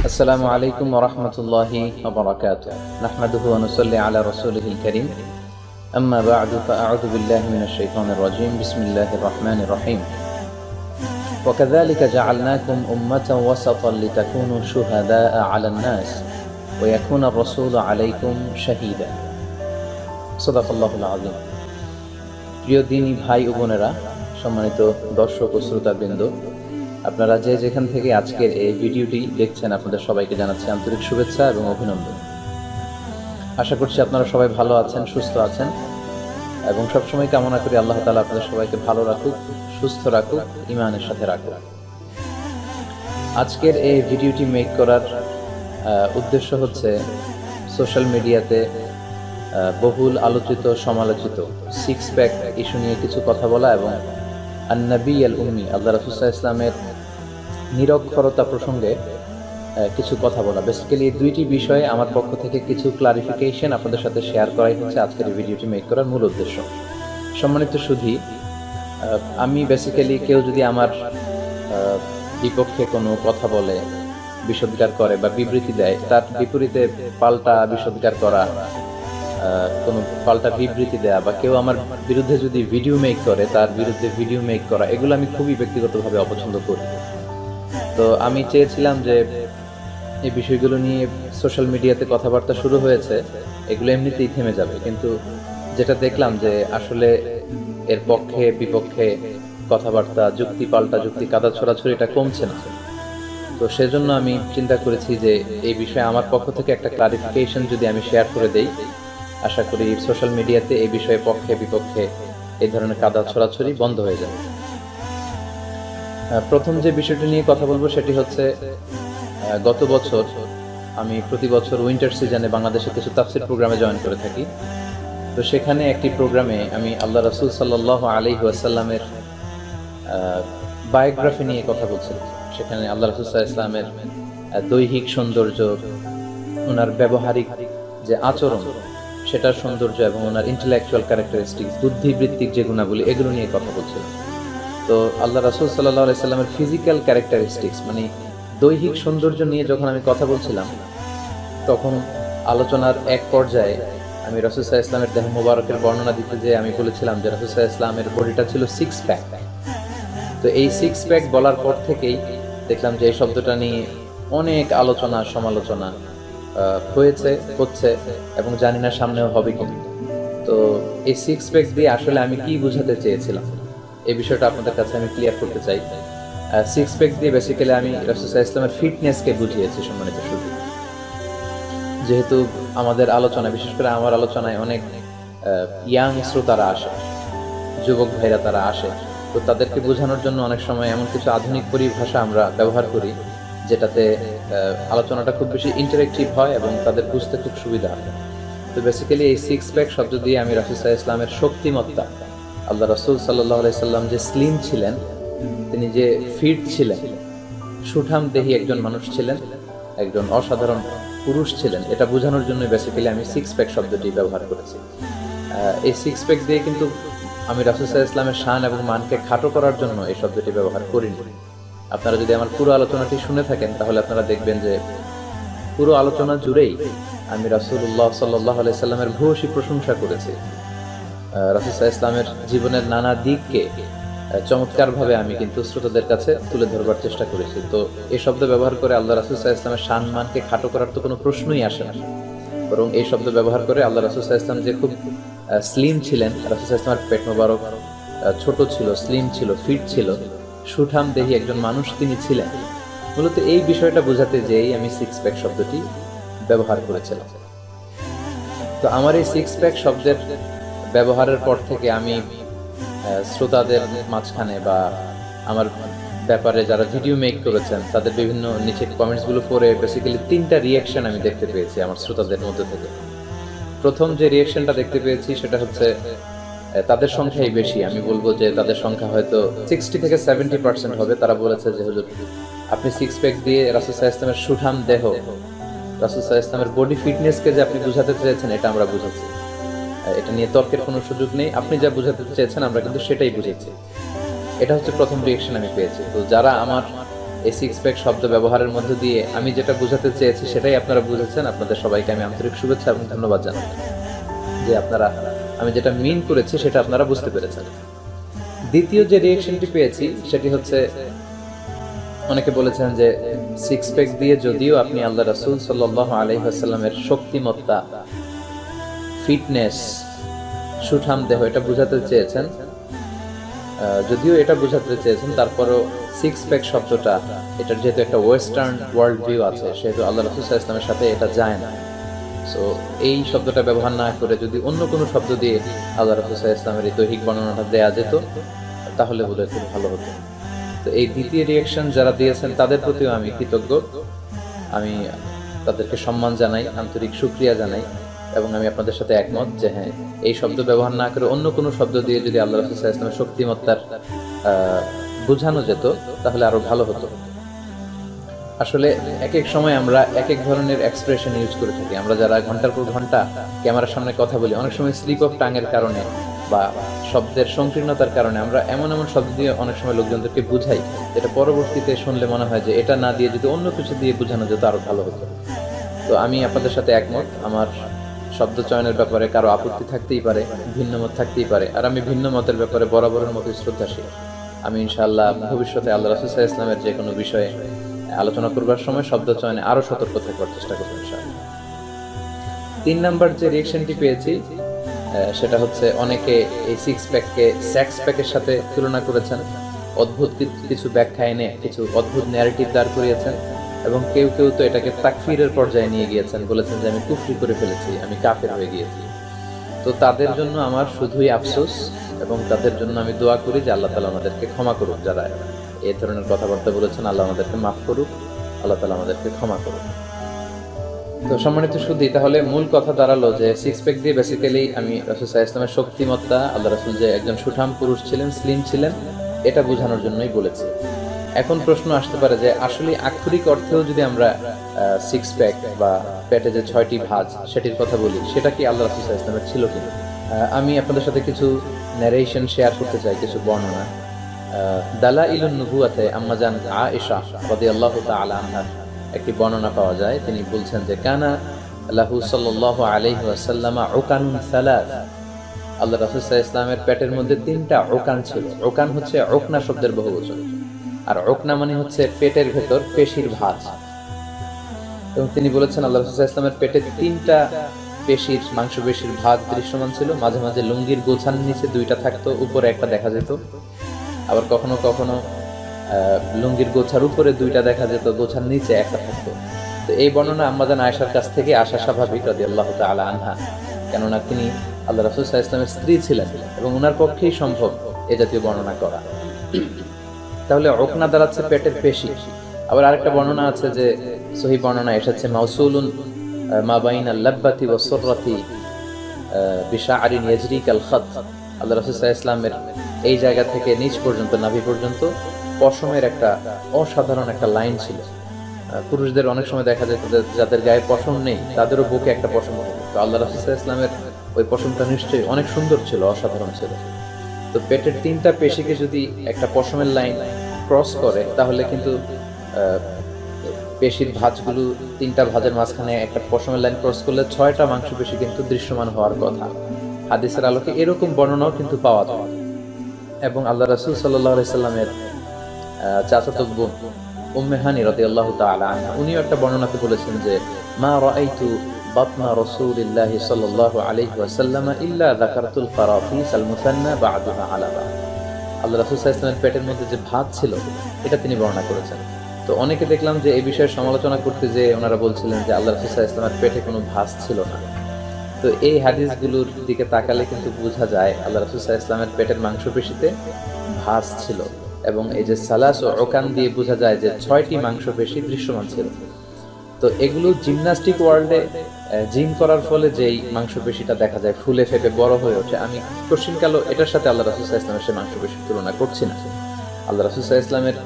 السلام عليكم ورحمة الله وبركاته. نحمده ونصلي على رسوله الكريم. أما بعد فأعوذ بالله من الشيطان الرجيم. بسم الله الرحمن الرحيم. وكذلك جعلناكم أمة وسطا لتكونوا شهداء على الناس ويكون الرسول عليكم شهيدا. صدق الله العظيم. প্রিয় দিনী ভাই ও বোনেরা, সম্মানিত দর্শক ও শ্রোতাবৃন্দ, আপনারা যে যেখান থেকে আজকের এই ভিডিওটি দেখছেন, আপনাদের সবাইকে জানাচ্ছি আন্তরিক শুভেচ্ছা এবং অভিনন্দন। আশা করছি আপনারা সবাই ভালো আছেন, সুস্থ আছেন এবং সবসময় কামনা করি আল্লাহ তাআলা আপনাদের সবাইকে ভালো রাখুক, সুস্থ রাখুক, ঈমানের সাথে রাখুক। আজকের এই ভিডিওটি মেক করার উদ্দেশ্য হচ্ছে সোশ্যাল মিডিয়াতে বহুল আলোচিত সমালোচিত সিক্স প্যাক ইস্যু নিয়ে কিছু কথা বলা এবং আন-নবী আল-উম্মি আল্লাহ রাসূল সাল্লাল্লাহু আলাইহি ওয়াসাল্লামের নিরক্ষরতা প্রসঙ্গে কিছু কথা বলা। বেসিক্যালি এই দুইটি বিষয়ে আমার পক্ষ থেকে কিছু ক্লারিফিকেশন আপনাদের সাথে শেয়ার করাই হচ্ছে আজকের এই ভিডিওটি মেক করার মূল উদ্দেশ্য। সম্মানিত সুধী, আমি বেসিক্যালি কেউ যদি আমার বিপক্ষে কোনো কথা বলে, বিষোদ্গার করে বা বিবৃতি দেয়, তার বিপরীতে পাল্টা বিষোদ্গার করা, কোনো পাল্টা বিবৃতি দেয়া বা কেউ আমার বিরুদ্ধে যদি ভিডিও মেক করে তার বিরুদ্ধে ভিডিও মেক করা, এগুলো আমি খুবই ব্যক্তিগতভাবে অপছন্দ করি। তো আমি চেয়েছিলাম যে এই বিষয়গুলো নিয়ে সোশ্যাল মিডিয়াতে কথাবার্তা শুরু হয়েছে, এগুলো এমনিতেই থেমে যাবে, কিন্তু যেটা দেখলাম যে আসলে এর পক্ষে বিপক্ষে কথাবার্তা, যুক্তি পাল্টা যুক্তি, কাদা ছোড়াছড়িটা কমছে না। তো সেজন্য আমি চিন্তা করেছি যে এই বিষয়ে আমার পক্ষ থেকে একটা ক্লারিফিকেশন যদি আমি শেয়ার করে দেই, আশা করি সোশ্যাল মিডিয়াতে এই বিষয়ে পক্ষে বিপক্ষে এই ধরনের কাদা ছড়াছড়ি বন্ধ হয়ে যাবে। প্রথম যে বিষয়টি নিয়ে কথা বলবো সেটি হচ্ছে, গত বছর আমি প্রতি বছর উইন্টার সিজনে বাংলাদেশে কিছু তাফসির প্রোগ্রামে জয়েন করে থাকি। তো সেখানে একটি প্রোগ্রামে আমি আল্লাহ রাসূল সাল্লাল্লাহু আলাইহি ওয়াসাল্লামের বায়োগ্রাফি নিয়ে কথা বলছিলাম। সেখানে আল্লাহ রাসূল সাল্লাল্লাহু আলাইহি ওয়াসাল্লামের দৈহিক সৌন্দর্য, ওনার ব্যবহারিক যে আচরণ সেটার সৌন্দর্য এবং ওনার ইন্টেলেকচুয়াল ক্যারেক্টারিস্টিক্স, বুদ্ধিবৃত্তিক যে গুণাবলী, এগুলো নিয়ে কথা বলছিলাম। তো আল্লাহ রাসূল সাল্লাল্লাহু আলাইহি সাল্লামের ফিজিক্যাল ক্যারেক্টারিস্টিক্স মানে দৈহিক সৌন্দর্য নিয়ে যখন আমি কথা বলছিলাম, তখন আলোচনার এক পর্যায়ে আমি রাসূল সাল্লাল্লাহু আলাইহি ওয়াসাল্লামের দেহ মোবারকের বর্ণনা দিতে যেয়ে আমি বলেছিলাম যে রাসূল সাল্লাল্লাহু আলাইহি ওয়াসাল্লামের বডিটা ছিল সিক্স প্যাক। তো এই সিক্স প্যাক বলার পর থেকেই দেখলাম যে এই শব্দটা নিয়ে অনেক আলোচনা সমালোচনা হয়েছে, হচ্ছে এবং জানি না সামনেও হবে কিনা। তো এই সিক্স প্যাক দিয়ে আসলে আমি কি বোঝাতে চেয়েছিলাম, এই বিষয়টা আপনাদের কাছে আমি ক্লিয়ার করতে চাই। সিক্স প্যাক দিয়ে বেসিক্যালি আমি রাসূল সাল্লাল্লাহু আলাইহি ওয়াসাল্লামের ফিটনেসকে বুঝিয়েছি। সম্মানিত সুধী, যেহেতু আমাদের আলোচনা, বিশেষ করে আমার আলোচনায় অনেক ইয়াং শ্রোতারা আসে, যুবক ভাইরা তারা আসে, তো তাদেরকে বোঝানোর জন্য অনেক সময় এমন কিছু আধুনিক পরিভাষা আমরা ব্যবহার করি যেটাতে আলোচনাটা খুব বেশি ইন্টারেক্টিভ হয় এবং তাদের বুঝতে খুব সুবিধা হয়। তো বেসিক্যালি এই সিক্স প্যাক শব্দ দিয়ে আমি রাসূল সাল্লাল্লাহু আলাইহি ওয়াসাল্লামের শক্তিমত্তা, আল্লাহ রাসূল সাল্লাল্লাহু আলাইহি সাল্লাম যে স্লিম ছিলেন, তিনি যে ফিট ছিলেন, সুঠাম দেহী একজন মানুষ ছিলেন, একজন অসাধারণ পুরুষ ছিলেন, এটা বোঝানোর জন্য বেসিক্যালি আমি সিক্স প্যাক শব্দটি ব্যবহার করেছি। এই সিক্স প্যাক দিয়ে কিন্তু আমি রাসূল সাল্লাল্লাহু আলাইহি ওয়াসাল্লামের শান এবং মানকে খাটো করার জন্য এই শব্দটি ব্যবহার করিনি। আপনারা যদি আমার পুরো আলোচনাটি শুনে থাকেন তাহলে আপনারা দেখবেন যে পুরো আলোচনা জুড়েই আমি রাসূলুল্লাহ সাল্লাল্লাহু আলাইহি সাল্লামের ভূয়সী প্রশংসা করেছি। রাসূল সাল্লাল্লাহু আলাইহি সাল্লামের জীবনের নানা দিককে চমৎকারভাবে আমি কিন্তু শ্রোতাদের কাছে তুলে ধরবার চেষ্টা করেছি। তো এই শব্দ ব্যবহার করে আল্লাহ রাসূল সাল্লাল্লাহু আলাইহি সাল্লামের শান মানকে খাটো করার তো কোনো প্রশ্নই আসে না, বরং এই শব্দ ব্যবহার করে আল্লাহ রাসূল সাল্লাল্লাহু আলাইহি সাল্লাম যে খুব স্লিম ছিলেন, রাসূল সাল্লাল্লাহু আলাইহি সাল্লামের পেট মোবারক ছোট ছিল, স্লিম ছিল, ফিট ছিল, সুঠাম দেহী একজন মানুষ তিনি ছিলেন, মূলত এই বিষয়টা বোঝাতে যেই আমি সিক্স প্যাক শব্দটি ব্যবহার করেছিলাম। তো আমার এই সিক্স প্যাক শব্দের ব্যবহারের পর থেকে আমি শ্রোতাদের মাঝখানে বা আমার ব্যাপারে যারা ভিডিও মেক করেছেন তাদের বিভিন্ন নিচে কমেন্টসগুলো পড়ে বেসিক্যালি তিনটা রিয়াকশন আমি দেখতে পেয়েছি আমার শ্রোতাদের মধ্যে থেকে। প্রথম যে রিয়াকশনটা দেখতে পেয়েছি সেটা হচ্ছে, তাদের সংখ্যাই বেশি, আমি বলবো যে তাদের সংখ্যা হয়তো 60 থেকে 70% হবে। তারা বলেছে যে হুজুর, আপনি সিক্স প্যাক দিয়ে রাসূল সাল্লাল্লাহু আলাইহি ওয়াসাল্লামের সুঠাম দেহ, রাসূল সাল্লাল্লাহু আলাইহি ওয়াসাল্লামের বডি ফিটনেসকে যে আপনি বোঝাতে চেয়েছেন এটা আমরা বুঝেছি, এটা নিয়ে তর্কের কোনো সুযোগ নেই, আপনি যা বোঝাতে চেয়েছেন আমরা কিন্তু সেটাই বুঝেছি। এটা হচ্ছে প্রথম রিয়াকশন আমি পেয়েছি। তো যারা আমার এই সিক্স প্যাক শব্দ ব্যবহারের মধ্য দিয়ে আমি যেটা বোঝাতে চেয়েছি সেটাই আপনারা বুঝেছেন। আপনাদের সবাইকে আমি আন্তরিক শুভেচ্ছা এবং ধন্যবাদ জানাই যে আপনারা আমি যেটা মিন করেছি সেটা আপনারা বুঝতে পেরেছেন। দ্বিতীয় যে রিয়েকশনটি পেয়েছি সেটি হচ্ছে, অনেকে বলেছেন যে সিক্স প্যাক দিয়ে যদিও আপনি আল্লাহ রাসূল সাল্লাল্লাহু আলাইহি ওয়াসাল্লামের শক্তিমত্তা, ফিটনেস, সুঠাম দেহ এটা বোঝাতে চেয়েছেন, যদিও এটা বোঝাতে চেয়েছেন, তারপরও সিক্স প্যাক শব্দটা এটার যেহেতু একটা ওয়েস্টার্ন ওয়ার্ল্ড ভিউ আছে সেহেতু আল্লাহ রাসূল সাল্লাল্লাহু আলাইহি ওয়াসাল্লামের সাথে এটা যায় না। সো এই শব্দটা ব্যবহার না করে যদি অন্য কোনো শব্দ দিয়ে আল্লাহ রাসূল সাল্লাল্লাহু আলাইহি ওয়াসাল্লামের এই দৈহিক বর্ণনাটা দেয়া যেত তাহলে বোধহয় খুব ভালো হতো। তো এই দ্বিতীয় রিয়াকশন যারা দিয়েছেন তাদের প্রতিও আমি কৃতজ্ঞ, আমি তাদেরকে সম্মান জানাই, আন্তরিক শুকরিয়া জানাই এবং আমি আপনাদের সাথে একমত যে হ্যাঁ, এই শব্দ ব্যবহার না করে অন্য কোনো শব্দ দিয়ে যদি আল্লাহ রাসূল সাল্লাল্লাহু আলাইহি ওয়াসাল্লামের শক্তিমত্তার বোঝানো যেত তাহলে আরো ভালো হতো। আসলে এক এক সময় আমরা এক এক ধরনের এক্সপ্রেশন ইউজ করে থাকি। আমরা যারা ঘন্টার পর ঘন্টা ক্যামেরার সামনে কথা বলি, অনেক সময় স্লিপ অফ টাঙের কারণে বা শব্দের সংকীর্ণতার কারণে আমরা এমন এমন শব্দ দিয়ে অনেক সময় লোকজনদেরকে বুঝাই যেটা পরবর্তীতে শুনলে মনে হয় যে এটা না দিয়ে যদি অন্য কিছু দিয়ে বোঝানো যেত আরো ভালো হতো। তো আমি আপনাদের সাথে একমত, আমার শব্দ চয়নের ব্যাপারে কারো আপত্তি থাকতেই পারে, ভিন্ন মত থাকতেই পারে, আর আমি ভিন্ন মতের ব্যাপারে বরাবরের মতো শ্রদ্ধাশীল। আমি ইনশাআল্লাহ ভবিষ্যতে আল্লাহ রাসূল সাল্লাল্লাহু আলাইহি ওয়াসাল্লামের যে কোনো বিষয়ে আলোচনা করবার সময় শব্দ চয়নে আরো সতর্ক থাকার চেষ্টা করব ইনশাআল্লাহ। 3 নাম্বার যে রিঅ্যাকশনটি পেয়েছি সেটা হচ্ছে অনেকে এই সিক্স প্যাককে সেক্স প্যাকের সাথে তুলনা করেছেন, অদ্ভুত কিছু ব্যাখ্যা এনে কিছু অদ্ভুত ন্যারেটিভ দাঁড় করিয়েছেন এবং কেউ কেউ তো এটাকে তাকফিরের পর্যায়ে নিয়ে গিয়েছেন, বলেছেন যে আমি কুফরি করে ফেলেছি, আমি কাফের হয়ে গিয়েছি। তো তাদের জন্য আমার শুধুই আফসোস এবং তাদের জন্য আমি দোয়া করি যে আল্লাহ তাআলা আমাদেরকে ক্ষমা করুক। যারা এই ধরনের কথাবার্তা বলেছেন আল্লাহ আমাদেরকে মাফ করুক, আল্লাহ তাআলা আমাদেরকে ক্ষমা করুক। তো সম্মানিত সুধী, তাহলে মূল কথা দাঁড়ালো যে সিক্স প্যাক দিয়ে বেসিক্যালি আমি রাসূল সাল্লাল্লাহু আলাইহি ওয়াসাল্লামের শক্তিমত্তা, আল্লাহ রাসূল যে একজন সুঠাম পুরুষ ছিলেন, স্লিম ছিলেন, এটা বোঝানোর জন্যই বলেছি। এখন প্রশ্ন আসতে পারে যে আসলে আক্ষরিক অর্থেও যদি আমরা সিক্স প্যাক বা পেটে যে 6টি ভাঁজ সেটির কথা বলি, সেটা কি আল্লাহ রাসূল সাল্লাল্লাহু আলাইহি ওয়াসাল্লামের ছিল কিনা? আমি আপনাদের সাথে কিছু ন্যারেশন শেয়ার করতে চাই, কিছু বর্ণনা। দালাইলুন নুবুওয়াতে আম্মা জান আয়েশা রাদিয়াল্লাহু তাআলা আনহার একটি বর্ণনা পাওয়া যায়। তিনি বলছেন যে কানা লাহু সাল্লাল্লাহু আলাইহি ওয়াসাল্লাম উকানুন সালাস, আল্লাহ রাসূল সাল্লাল্লাহু আলাইহি ওয়াসাল্লামের পেটের মধ্যে 3টা উকান ছিল। উকান হচ্ছে উকনা শব্দের বহুবচন, আর উকনা মানে হচ্ছে পেটের ভেতর পেশির ভাঁজ। এবং তিনি বলেছেন আল্লাহ রাসূল সাল্লাল্লাহু আলাইহি ওয়াসাল্লামের পেটে 3টা পেশির, মাংসপেশির ভাঁজ দৃশ্যমান ছিল। মাঝে মাঝে লুঙ্গির গোছার নিচে 2টা থাকতো, উপরে একটা দেখা যেত। আবার কখনো কখনো লুঙ্গির গোছার উপরে 2টা দেখা যেত, গোছার নিচে একটা থাকতো। তো এই বর্ণনা আম্মা জান আয়েশার কাছ থেকে আসা স্বাভাবিক রাদিয়াল্লাহু তাআলা আনহা, কেননা তিনি আল্লাহ রাসূল সাল্লাল্লাহু আলাইহি ওয়াসাল্লামের স্ত্রী ছিলেন এবং ওনার পক্ষেই সম্ভব এ জাতীয় বর্ণনা করা। তাহলে উকনা দাঁড়াচ্ছে পেটের পেশি। আবার আরেকটা বর্ণনা আছে যে সহিহ বর্ণনা এসেছে মাউসুলুন মা বাইনাল লাব্বাতি ওয়াস সুররাতি বিশা'রিন ইয়াজরি কাল খাত, আল্লাহ রাসূল সাল্লাল্লাহু আলাইহি ওয়াসাল্লামের এই জায়গা থেকে নিচ পর্যন্ত, নাভি পর্যন্ত পশমের একটা অসাধারণ একটা লাইন ছিল। পুরুষদের অনেক সময় দেখা যায় যাদের গায়ে পশম নেই তাদেরও বুকে একটা পশম থাকে। তো আল্লাহ রাসূল সাল্লাল্লাহু আলাইহি ওয়াসাল্লামের ওই পশমটা নিশ্চয়ই অনেক সুন্দর ছিল, অসাধারণ ছিল। তো পেটের 3টা পেশিকে যদি একটা পশমের লাইন ক্রস করে তাহলে কিন্তু পেশির ভাঁজগুলো, 3টা ভাঁজের মাঝখানে একটা পশমের লাইন ক্রস করলে 6টা মাংসপেশি কিন্তু দৃশ্যমান হওয়ার কথা। হাদিসের আলোকে এরকম বর্ণনাও কিন্তু পাওয়া যায়। এবং আল্লাহ রাসূল সাল্লাল্লাহু আলাইহি সাল্লামের চাচাতো বোন উম্মে হানি রাদিয়াল্লাহু তাআলা আনহা, উনিও একটা বর্ণনাতে বলেছেন যে মা রাআইতু বাতনা রাসূলিল্লাহি সাল্লাল্লাহু আলাইহি ওয়াসাল্লাম ইল্লা যাকারতুল ফারাতিস আল মুসান্না বা'দাহা আলাবা, আল্লাহ রাসূল সাল্লাল্লাহু আলাইহি ওয়াসাল্লামের পেটের মধ্যে যে ভাত ছিল এটা তিনি বর্ণনা করেছেন। তো অনেকে দেখলাম যে এই বিষয়ে সমালোচনা করতে যে ওনারা বলছিলেন যে আল্লাহ রাসূল সাল্লাল্লাহু আলাইহি ওয়াসাল্লামের পেটে কোনো ভাঁজ ছিল না। তো এই হাদিসগুলোর দিকে তাকালে কিন্তু বোঝা যায় আল্লাহ রাসূল সাল্লাল্লাহু আলাইহি ওয়াসাল্লামের পেটের মাংসপেশিতে ভাঁজ ছিল এবং এই যে সালাস ও উকান দিয়ে বোঝা যায় যে 6টি মাংসপেশি দৃশ্যমান ছিল। তো এগুলো জিমন্যাস্টিক ওয়ার্ল্ডে জিম করার ফলে যেই মাংসপেশিটা দেখা যায় ফুলে ফেপে বড় হয়ে ওঠে, আমি কোশ্চিনকালও এটার সাথে আল্লাহ রাসূল সাল্লাল্লাহু আলাইহি ওয়াসাল্লামের সেই মাংসপেশির তুলনা করছি না। আল্লাহ রাসূল সাল্লাল্লাহু আলাইহি ওয়াসাল্লামের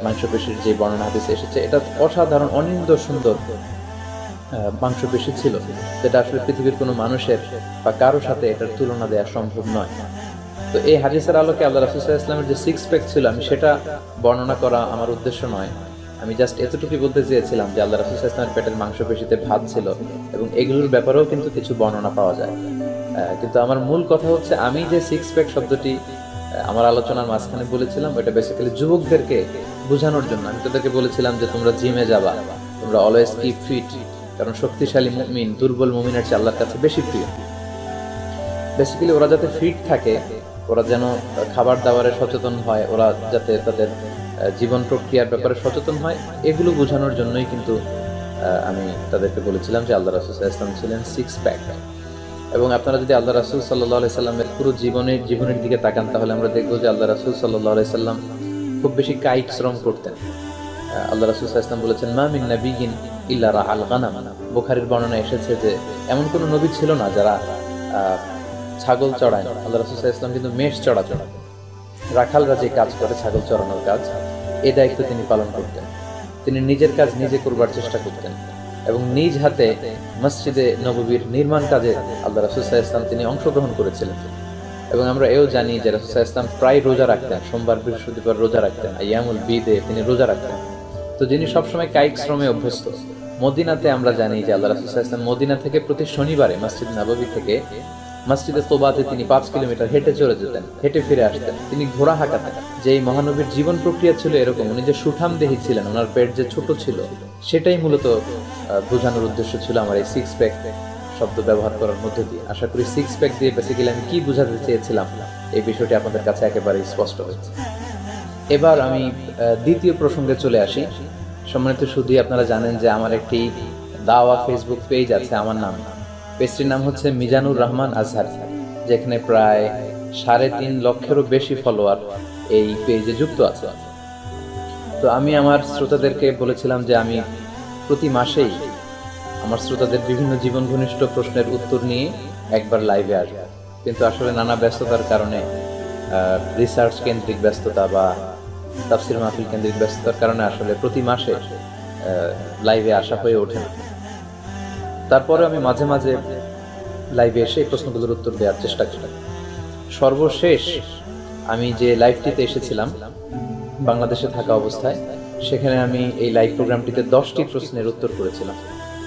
মাংসপেশির যে বর্ণনা হাদিসে এসেছে এটা অসাধারণ অনিন্দ সুন্দর মাংসপেশি ছিল, যেটা আসলে পৃথিবীর কোনো মানুষের বা কারো সাথে এটার তুলনা দেওয়া সম্ভব নয়। তো এই হাদিসের আলোকে আল্লাহ রাসূল সাল্লাল্লাহু আলাইহি ওয়াসাল্লামের যে সিক্স প্যাক ছিল আমি সেটা বর্ণনা করা আমার উদ্দেশ্য নয়। আমি জাস্ট এতটুকুই বলতে চেয়েছিলাম যে আল্লাহ রাসূল সাল্লাল্লাহু আলাইহি ওয়াসাল্লামের পেটের মাংসপেশিতে ভাত ছিল এবং এগুলোর ব্যাপারেও কিন্তু কিছু বর্ণনা পাওয়া যায়। কিন্তু আমার মূল কথা হচ্ছে আমি যে সিক্স প্যাক শব্দটি আমার আলোচনার মাঝখানে বলেছিলাম ওটা বেসিক্যালি যুবকদেরকে বোঝানোর জন্য। আমি তাদেরকে বলেছিলাম যে তোমরা জিমে যাবা, তোমরা অলওয়েজ কিপ ফিট, কারণ শক্তিশালী মুমিন দুর্বল মুমিনের চেয়ে আল্লাহর কাছে বেশি প্রিয়। বেসিক্যালি ওরা যাতে ফিট থাকে, ওরা যেন খাবার দাবারে সচেতন হয়, ওরা যাতে তাদের জীবন প্রক্রিয়ার ব্যাপারে সচেতন হয়, এগুলো বোঝানোর জন্যই কিন্তু আমি তাদেরকে বলেছিলাম যে আল্লাহ রাসূল সাল্লাল্লাহু আলাইহি ওয়াসাল্লাম ছিলেন সিক্স প্যাক। এবং আপনারা যদি আল্লাহ রাসূল সাল্লাল্লাহু আলাইহি সাল্লামের পুরো জীবনের দিকে তাকান তাহলে আমরা দেখব যে আল্লাহ রাসূল সাল্লাল্লাহু আলাইহি সাল্লাম খুব বেশি কায়িক শ্রম করতেন। আল্লাহ রাসূল সাল্লাল্লাহু আলাইহি সাল্লাম বলেছেন মা মিন নাবিয়্যিন ইল্লা রাআল গানাম। বুখারীর বর্ণনায় এসেছে যে এমন কোনো নবী ছিল না যারা ছাগল চড়ায়। আল্লাহ রাসূল সাল্লাল্লাহু আলাইহি সাল্লাম কিন্তু মেষ চড়াতেন। রাখালরা যে কাজ করে ছাগল চড়ানোর কাজ, এই দায়িত্ব তিনি পালন করতেন। তিনি নিজের কাজ নিজে করবার চেষ্টা করতেন এবং নিজ হাতে মসজিদে নববীর নির্মাণ কাজে আল্লাহ রাসূল সাল্লাল্লাহু আলাইহি ওয়াসাল্লাম তিনি অংশগ্রহণ করেছিলেন। এবং আমরা এও জানি যে রাসূল সাল্লাল্লাহু আলাইহি ওয়াসাল্লাম প্রায় রোজা রাখতেন, সোমবার বৃহস্পতিবার রোজা রাখতেন, আইয়ামুল বিদে তিনি রোজা রাখতেন। তো যিনি সবসময় কায়িক শ্রমে অভ্যস্ত। মদিনাতে আমরা জানি যে আল্লাহ রাসূল সাল্লাল্লাহু আলাইহি ওয়াসাল্লাম মদিনা থেকে প্রতি শনিবারে মসজিদ নববী থেকে মসজিদে তোবাতে তিনি 5 কিলোমিটার হেঁটে চলে যেতেন, হেঁটে ফিরে আসতেন। তিনি ঘোড়া হাঁকাতেন। যে এই মহানবীর জীবন প্রক্রিয়া ছিল এরকম, উনি যে সুঠাম দেহী ছিলেন, ওনার পেট যে ছোট ছিল, সেটাই মূলত বোঝানোর উদ্দেশ্য ছিল আমার এই সিক্স প্যাক শব্দ ব্যবহার করার মধ্য দিয়ে। আশা করি সিক্স প্যাক দিয়ে বেসিক্যালি আমি কি বোঝাতে চেয়েছিলাম এই বিষয়টি আপনাদের কাছে একেবারে স্পষ্ট হয়েছে। এবার আমি দ্বিতীয় প্রসঙ্গে চলে আসি। সম্মানিত সুধী, আপনারা জানেন যে আমার একটি দাওয়া ফেসবুক পেজ আছে আমার নাম। পেজটির নাম হচ্ছে মিজানুর রহমান আজহার, যেখানে প্রায় 3.5 লক্ষেরও বেশি ফলোয়ার এই পেজে যুক্ত আছে। তো আমি আমার শ্রোতাদেরকে বলেছিলাম যে আমি প্রতি মাসেই আমার শ্রোতাদের বিভিন্ন জীবন ঘনিষ্ঠ প্রশ্নের উত্তর নিয়ে একবার লাইভে আসব। কিন্তু আসলে নানা ব্যস্ততার কারণে, রিসার্চ কেন্দ্রিক ব্যস্ততা বা তাফসীর মাহফিল কেন্দ্রিক ব্যস্ততার কারণে আসলে প্রতি মাসে লাইভে আসা হয়ে ওঠে না। তারপরে আমি মাঝে মাঝে লাইভে এসে এই প্রশ্নগুলোর উত্তর দেওয়ার চেষ্টা করি। সর্বশেষ আমি যে লাইভটিতে এসেছিলাম বাংলাদেশে থাকা অবস্থায়, সেখানে আমি এই লাইভ প্রোগ্রামটিতে 10টি প্রশ্নের উত্তর করেছিলাম।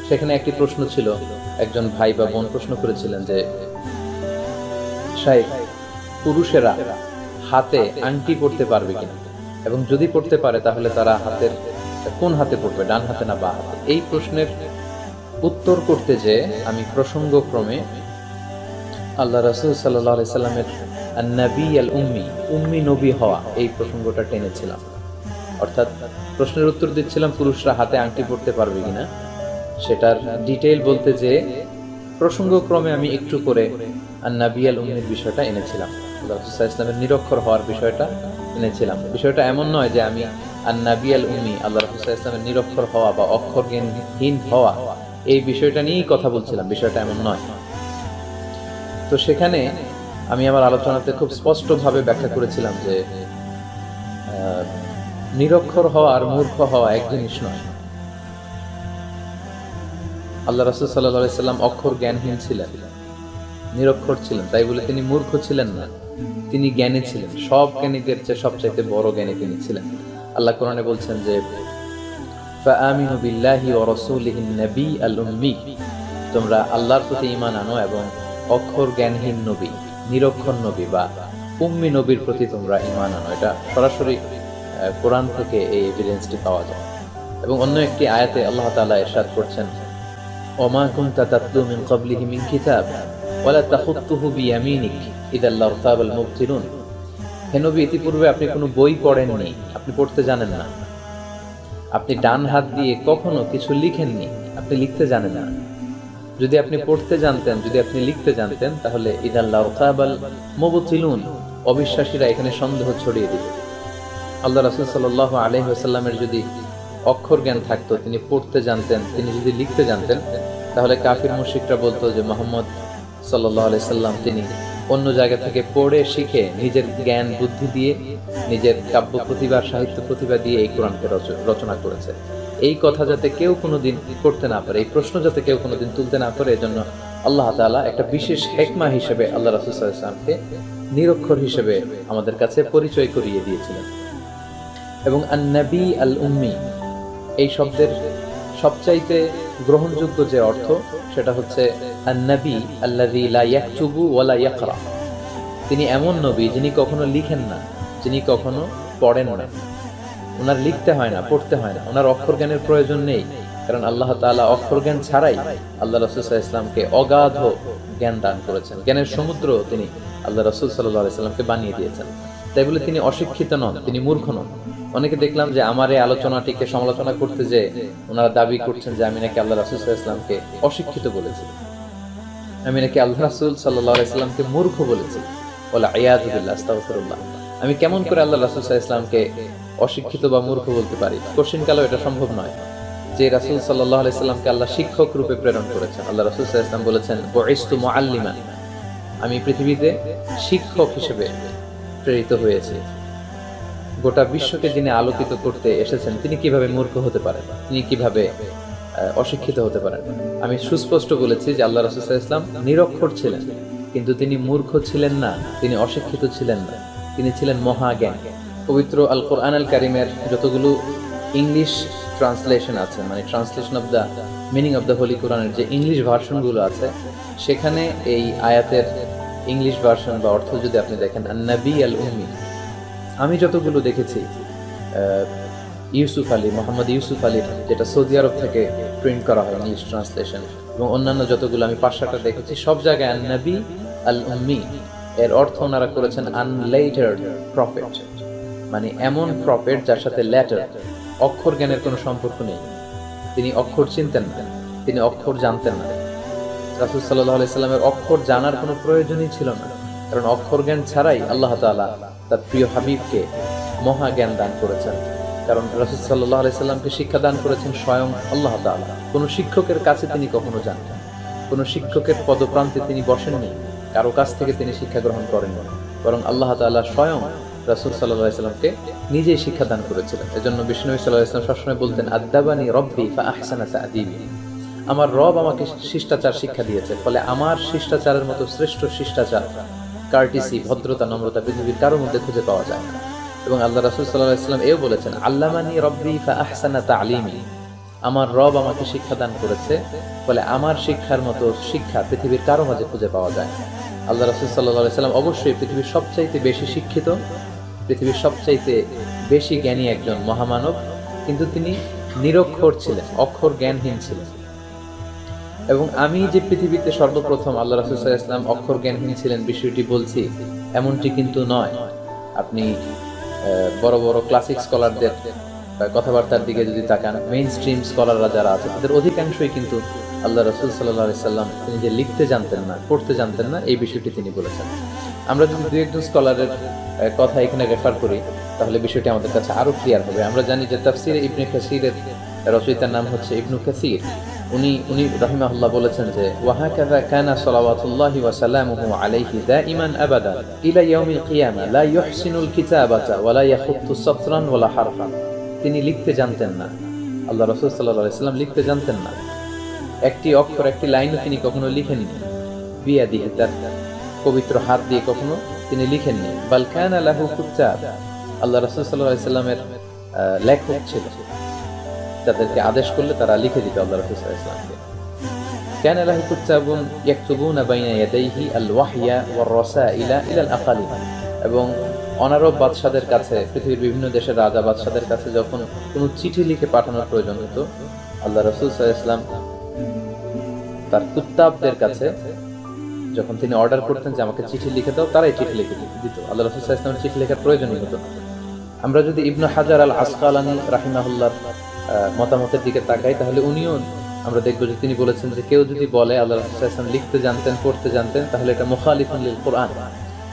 সেখানে একটি প্রশ্ন ছিল, একজন ভাই বা বোন প্রশ্ন করেছিলেন যে শাইখ, পুরুষেরা হাতে আংটি পরতে পারবে কিনা, এবং যদি পরতে পারে তাহলে তারা হাতের কোন হাতে পরবে, ডান হাতে না বাঁ হাতে। এই প্রশ্নের উত্তর করতে যে আমি প্রসঙ্গক্রমে আল্লাহ রাসূল সাল্লাল্লাহু আলাইহি সাল্লামের আন-নবী আল উম্মি নবী হওয়া এই প্রসঙ্গটা টেনেছিলাম। অর্থাৎ প্রশ্নের উত্তর দিচ্ছিলাম পুরুষরা হাতে আংটি পরতে পারবে কিনা, সেটার ডিটেইল বলতে যে প্রসঙ্গক্রমে আমি একটু করে আন-নবী আল উম্মির বিষয়টা এনেছিলাম, আল্লাহ রাসূল সাল্লাল্লাহু আলাইহি সাল্লামের নিরক্ষর হওয়ার বিষয়টা এনেছিলাম। বিষয়টা এমন নয় যে আমি আন-নবী আল উম্মি, আল্লাহ রাসূল সাল্লাল্লাহু আলাইহি সাল্লামের নিরক্ষর হওয়া বা অক্ষরজ্ঞানহীন হওয়া এই বিষয়টা নিয়েই কথা বলছিলাম, বিষয়টা এমন নয়। তো সেখানে আমি আমার আলোচনাতে খুব স্পষ্টভাবে ব্যাখ্যা করেছিলাম যে নিরক্ষর হওয়া আর মূর্খ হওয়া এক জিনিস নয়। আল্লাহ রাসূল সাল্লাল্লাহু আলাইহি সাল্লাম অক্ষর জ্ঞানহীন ছিলেন, নিরক্ষর ছিলেন, তাই বলে তিনি মূর্খ ছিলেন না, তিনি জ্ঞানী ছিলেন। সব জ্ঞানীদের চেয়ে সবচাইতে বড় জ্ঞানী তিনি ছিলেন। আল্লাহ কোরআনে বলছেন যে ফাআমিনু বিল্লাহি ওয়া রাসূলিহিন নবী আল উম্মি, তোমরা আল্লাহর প্রতি ঈমান আনো এবং অক্ষর জ্ঞানহীন নবী, নিরক্ষর নবী বা উম্মি নবীর প্রতি তোমরা ঈমান আনো। এটা সরাসরি কোরআন থেকে এই এভিডেন্সটি পাওয়া যায়। এবং অন্য একটি আয়াতে আল্লাহ তাআলা ইরশাদ করছেন ওমা কুনতা তাতলু মিন ক্বাবলিহি মিন কিতাব ওয়ালা তাখুতুহু বিয়ামিনিক ইযাল লারতাবাল মুবতিলুন। হে নবী, ইতিপূর্বে আপনি কোনো বই পড়েননি, আপনি পড়তে জানেন না, আপনি ডান হাত দিয়ে কখনো কিছু লিখেননি, আপনি লিখতে জানেন না। যদি আপনি পড়তে জানতেন, যদি আপনি লিখতে জানতেন, তাহলে ইযাল লারতাবাল মুবতিলুন, অবিশ্বাসীরা এখানে সন্দেহ ছড়িয়ে দিত। আল্লাহ রাসূল সাল্লাল্লাহু আলাইহি ওয়াসাল্লামের যদি অক্ষর জ্ঞান থাকতো, তিনি পড়তে জানতেন, তিনি যদি লিখতে জানতেন, তাহলে কাফির মুশরিকরা বলতো যে মুহাম্মদ সাল্লাল্লাহু আলাইহি সাল্লাম তিনি অন্য জায়গা থেকে পড়ে শিখে নিজের জ্ঞান বুদ্ধি দিয়ে, নিজের কাব্য প্রতিভা, সাহিত্য প্রতিভা দিয়ে এই কোরআনকে রচনা করেছে। এই কথা যাতে কেউ কোনোদিন করতে না পারে, এই প্রশ্ন যাতে কেউ কোনোদিন তুলতে না পারে, এজন্য আল্লাহ তাআলা একটা বিশেষ হিকমা হিসেবে আল্লাহ রাসূল সাল্লাল্লাহু আলাইহি ওয়াসাল্লামকে নিরক্ষর হিসেবে আমাদের কাছে পরিচয় করিয়ে দিয়েছিলেন। এবং আন-নবী আল-উম্মি এই শব্দের সবচাইতে গ্রহণযোগ্য যে অর্থ সেটা হচ্ছে আন-নবী আল্লাযী লা ইয়াকতুবু ওয়া লা ইয়াকরা। তিনি এমন নবী যিনি কখনো লিখেন না, যিনি কখনো পড়েন না। ওনার লিখতে হয় না, পড়তে হয় না, ওনার অক্ষর জ্ঞানের প্রয়োজন নেই। কারণ আল্লাহ তাআলা অক্ষর জ্ঞান ছাড়াই আল্লাহ রাসূল সাল্লাল্লাহু আলাইহি ওয়াসাল্লামকে অগাধ জ্ঞান দান করেছেন। জ্ঞানের সমুদ্র তিনি আল্লাহ রাসূল সাল্লাল্লাহু আলাইহি ওয়াসাল্লামকে বানিয়ে দিয়েছেন। তাই বলে তিনি অশিক্ষিত নন, তিনি মূর্খ নন। অনেকে দেখলাম যে আমার এই আলোচনাটিকে সমালোচনা করতে যে ওনারা দাবি করছেন যে আমি নাকি আল্লাহ রাসূল সাল্লাল্লাহু আলাইহি ওয়াসাল্লামকে অশিক্ষিত বলেছি, আমি নাকি আল্লাহ রাসূল সাল্লাল্লাহু আলাইহি ওয়াসাল্লামকে মূর্খ বলেছি। ওয়ালা ইয়াযু বিল্লাহ, আস্তাগফিরুল্লাহ। আমি কেমন করে আল্লাহ রাসূল সাল্লাল্লাহু আলাইহি ওয়াসাল্লামকে অশিক্ষিত বা মূর্খ বলতে পারি? কোশ্চিনকালেও এটা সম্ভব নয়। যে রাসূল সাল্লাল্লাহু আলাইহি ওয়াসাল্লামকে আল্লাহ শিক্ষক রূপে প্রেরণ করেছেন, আল্লাহ রাসূল সাল্লাল্লাহু আলাইহি ওয়াসাল্লাম বলেছেন বুইস্তু মুআল্লিমান, আমি পৃথিবীতে শিক্ষক হিসেবে প্রেরিত হয়েছি। গোটা বিশ্বকে যিনি আলোকিত করতে এসেছেন তিনি কিভাবে মূর্খ হতে পারেন, তিনি কিভাবে অশিক্ষিত হতে পারেন? আমি সুস্পষ্ট বলেছি যে আল্লাহ রাসূল সাল্লাল্লাহু আলাইহি ওয়াসাল্লাম নিরক্ষর ছিলেন, কিন্তু তিনি মূর্খ ছিলেন না, তিনি অশিক্ষিত ছিলেন না, তিনি ছিলেন মহাজ্ঞান। পবিত্র আল কোরআন আল কারিমের যতগুলো ইংলিশ ট্রান্সলেশন আছে, মানে translation of the meaning of the Holi কোরআনের যে ইংলিশ ভার্সনগুলো আছে, সেখানে এই আয়াতের ইংলিশ ভার্সন বা অর্থ যদি আপনি দেখেন আন-নবী আল-উম্মি, আমি যতগুলো দেখেছি ইউসুফ আলী, মোহাম্মদ ইউসুফ আলীর যেটা সৌদি আরব থেকে প্রিন্ট করা হয় ইংলিশ ট্রান্সলেশন, এবং অন্যান্য যতগুলো আমি 5-6টা দেখেছি, সব জায়গায় আন-নবী আল-উম্মি এর অর্থ ওনারা করেছেন আনলেটার্ড প্রফেট, মানে এমন প্রফেট যার সাথে লেটার অক্ষর জ্ঞানের কোনো সম্পর্ক নেই। তিনি অক্ষর চিনতেন না, তিনি অক্ষর জানতেন না। রাসূল সাল্লাল্লাহু আলাইহি সাল্লামের অক্ষর জানার কোনো প্রয়োজনই ছিল না, কারণ অক্ষর জ্ঞান ছাড়াই আল্লাহ তাআলা তার প্রিয় হাবিবকে মহা জ্ঞান দান করেছেন। কারণ রাসূল সাল্লাল্লাহু আলাইহি সাল্লামকে শিক্ষা দান করেছেন স্বয়ং আল্লাহ তাআলা। কোনো শিক্ষকের কাছে তিনি কখনো যান না, কোনো শিক্ষকের পদপ্রান্তে তিনি বসেননি, কারো কাছ থেকে তিনি শিক্ষা গ্রহণ করেননি, বরং আল্লাহ তাআলা স্বয়ং রাসূল সাল্লাল্লাহু আলাইহি সাল্লামকে নিজেই শিক্ষা দান করেছিলেন। এজন্য বিষ্ণু সাল্লাল্লাহু আলাইহি সাল্লাম সবসময় বলতেন আদাবানি রব্বি ফা আহসানা তা'দীবি, আমার রব আমাকে শিষ্টাচার শিক্ষা দিয়েছে, ফলে আমার শিষ্টাচারের মতো শ্রেষ্ঠ শিষ্টাচার, কার্টিসি, ভদ্রতা, নম্রতা পৃথিবীর কারোর মধ্যে খুঁজে পাওয়া যায় না। এবং আল্লাহ রাসূল সাল্লাল্লাহু আলাইহি সাল্লাম এও বলেছেন আল্লামানি রব্বি ফা আহসানা তা'লিমি, আমার রব আমাকে শিক্ষা দান করেছে, ফলে আমার শিক্ষার মতো শিক্ষা পৃথিবীর কারো মাঝে খুঁজে পাওয়া যায় না। আল্লাহ রাসূল সাল্লাল্লাহু আলাইহি সাল্লাম অবশ্যই পৃথিবীর সবচাইতে বেশি শিক্ষিত, পৃথিবীর সবচাইতে বেশি জ্ঞানী একজন মহামানব, কিন্তু তিনি নিরক্ষর ছিলেন, অক্ষর জ্ঞানহীন ছিলেন। এবং আমি যে পৃথিবীতে সর্বপ্রথম আল্লাহ রাসূল সাল্লাল্লাহু আলাইহি ওয়াসাল্লাম অক্ষর জ্ঞানহীন ছিলেন বিষয়টি বলছি, এমনটি কিন্তু নয়। আপনি বড় বড় ক্লাসিক স্কলারদের কথাবার্তার দিকে যদি তাকান, মেইন স্ট্রিম স্কলাররা যারা আছে তাদের অধিকাংশই কিন্তু আল্লাহ রাসূল সাল্লাল্লাহু আলাইহি সাল্লাম তিনি যে লিখতে জানতেন না, পড়তে জানতেন না, এই বিষয়টি তিনি বলেছেন। আমরা যদি দুই একজন স্কলারের কথা এখানে রেফার করি তাহলে বিষয়টি আমাদের কাছে আরো ক্লিয়ার হবে। আমরা জানি যে তাফসীরে ইবনে কাসীরের রচয়িতার নাম হচ্ছে ইবনু কাসীর। উনি রাহিমাহুল্লাহ বলেছেন যে ওয়াহাকাযা কানা সালাওয়াতুল্লাহি ওয়া সালামুহু আলাইহি দাইমান আবাদা ইলা ইয়াউমিল কিয়ামা লা ইউহসিনুল কিতাবাতা ওয়া লা ইয়াখুতু সাতরান ওয়া লা হারফান। তিনি লিখতে জানতেন না, আল্লাহ রাসূল সাল্লাল্লাহু আলাইহি সাল্লাম লিখতে জানতেন না, একটি অক্ষর, একটি লাইনও তিনি কখনো লিখেননি, বিয়াদিহি, তার পবিত্র হাত দিয়ে কখনো তিনি লিখেননি। বাল কানা লাহু কুতাব, আল্লাহ রাসূল সাল্লাল্লাহু আলাইহি সাল্লামের লেখক ছিল, তাদেরকে আদেশ করলে তারা লিখে দিত আল্লাহ রাসূল সাল্লাল্লাহু আলাইহি সাল্লামকে। কানা লাহু কুতাবুন ইয়াকতুবুনা বাইনা ইয়াদাইহি আল ওয়াহইয়া ওয়ার রাসাইলা ইলা আল আকালিম। এবং অনারব বাদশাদের কাছে, পৃথিবীর বিভিন্ন দেশের রাজা বাদশাদের কাছে যখন কোনো চিঠি লিখে পাঠানোর প্রয়োজন হতো, আল্লাহ রাসূল সাল্লাল্লাহু আলাইহি সাল্লাম তার কুত্তাবদের কাছে যখন তিনি অর্ডার করতেন যে আমাকে চিঠি লিখে দাও, তারাই চিঠি লিখে দিত, আল্লাহ রাসূল সাল্লাল্লাহু আলাইহি সাল্লামের চিঠি লেখার প্রয়োজনই হতো না। আমরা যদি ইবনু হাজার আল আসকালানী রাহিমাহুল্লাহর মতামতের দিকে তাকাই তাহলে উনিও আমরা দেখব যে তিনি বলেছেন যে কেউ যদি বলে আল্লাহ রাসূল সাল্লাল্লাহু আলাইহি ওয়াসাল্লাম লিখতে জানতেন, পড়তে জানতেন, তাহলে এটা মুখালিফুন লিল কোরআন,